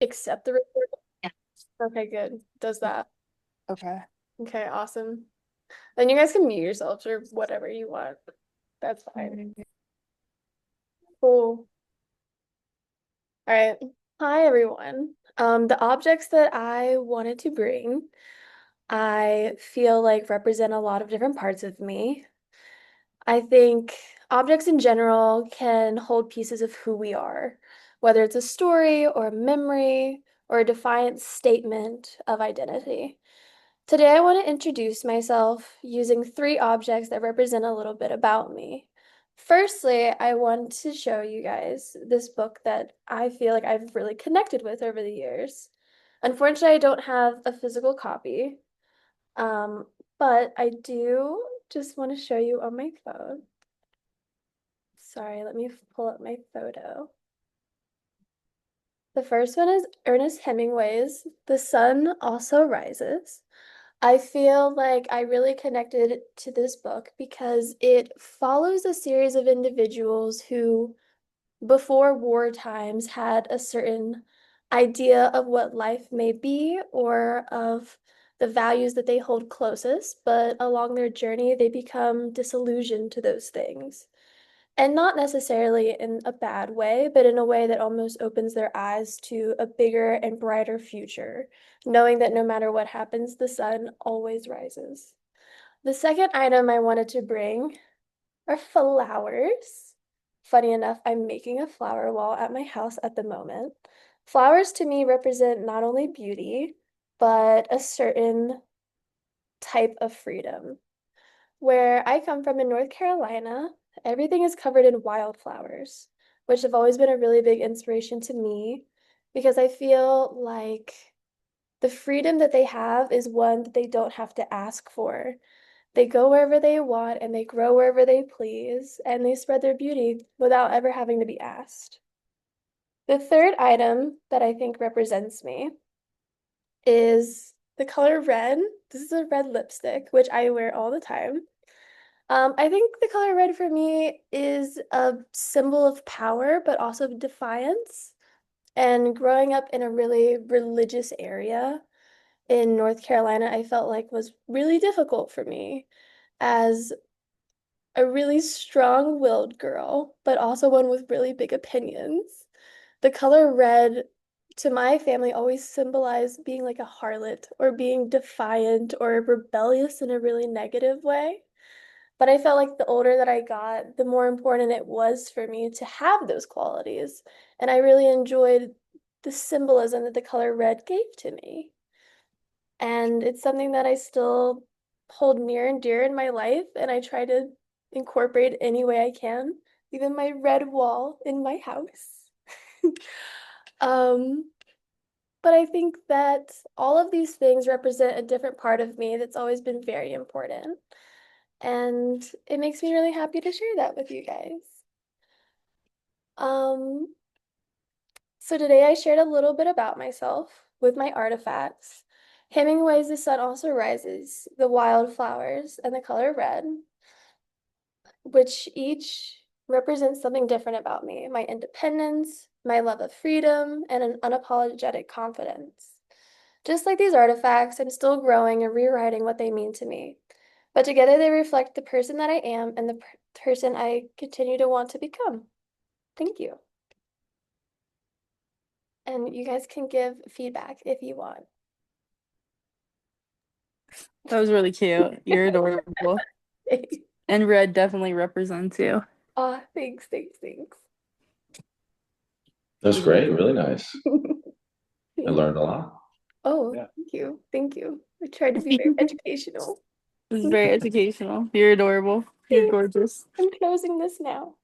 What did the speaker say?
Accept the report. Yeah. Okay, good. Does that. Okay. Okay, awesome. Then you guys can mute yourselves or whatever you want. That's fine. Cool. All right. Hi, everyone. The objects that I wanted to bring, I feel like represent a lot of different parts of me. I think objects in general can hold pieces of who we are, whether it's a story or a memory or a defiant statement of identity. Today, I want to introduce myself using three objects that represent a little bit about me. Firstly, I want to show you guys this book that I feel like I've really connected with over the years. Unfortunately, I don't have a physical copy, um, but I do just want to show you on my phone. Sorry, let me pull up my photo. The first one is Ernest Hemingway's The Sun Also Rises. I feel like I really connected to this book because it follows a series of individuals who, before war times, had a certain idea of what life may be or of the values that they hold closest, but along their journey, they become disillusioned to those things. And not necessarily in a bad way, but in a way that almost opens their eyes to a bigger and brighter future, knowing that no matter what happens, the sun always rises. The second item I wanted to bring are flowers. Funny enough, I'm making a flower wall at my house at the moment. Flowers to me represent not only beauty, but a certain type of freedom. Where I come from in North Carolina, everything is covered in wildflowers, which have always been a really big inspiration to me because I feel like the freedom that they have is one that they don't have to ask for. They go wherever they want and they grow wherever they please, and they spread their beauty without ever having to be asked. The third item that I think represents me is the color red. This is a red lipstick, which I wear all the time. I think the color red for me is a symbol of power, but also of defiance. And growing up in a really religious area in North Carolina, I felt like was really difficult for me as a really strong-willed girl, but also one with really big opinions. The color red to my family always symbolized being like a harlot or being defiant or rebellious in a really negative way. But I felt like the older that I got, the more important it was for me to have those qualities. And I really enjoyed the symbolism that the color red gave to me. And it's something that I still hold near and dear in my life, and I try to incorporate any way I can, even my red wall in my house. Um, but I think that all of these things represent a different part of me that's always been very important. And it makes me really happy to share that with you guys. Um, so today I shared a little bit about myself with my artifacts. Hemingway's The Sun Also Rises, The Wildflowers, and The Color Red, which each represents something different about me, my independence, my love of freedom, and an unapologetic confidence. Just like these artifacts, I'm still growing and rewriting what they mean to me. But together they reflect the person that I am and the person I continue to want to become. Thank you. And you guys can give feedback if you want. That was really cute. You're adorable. And red definitely represents you. Ah, thanks, thanks, thanks. That's great. Really nice. I Thank- learned a lot. Oh, Yeah. thank you. Thank you. I tried to be very educational. This is very educational. You're adorable. You're Thanks. gorgeous. I'm closing this now.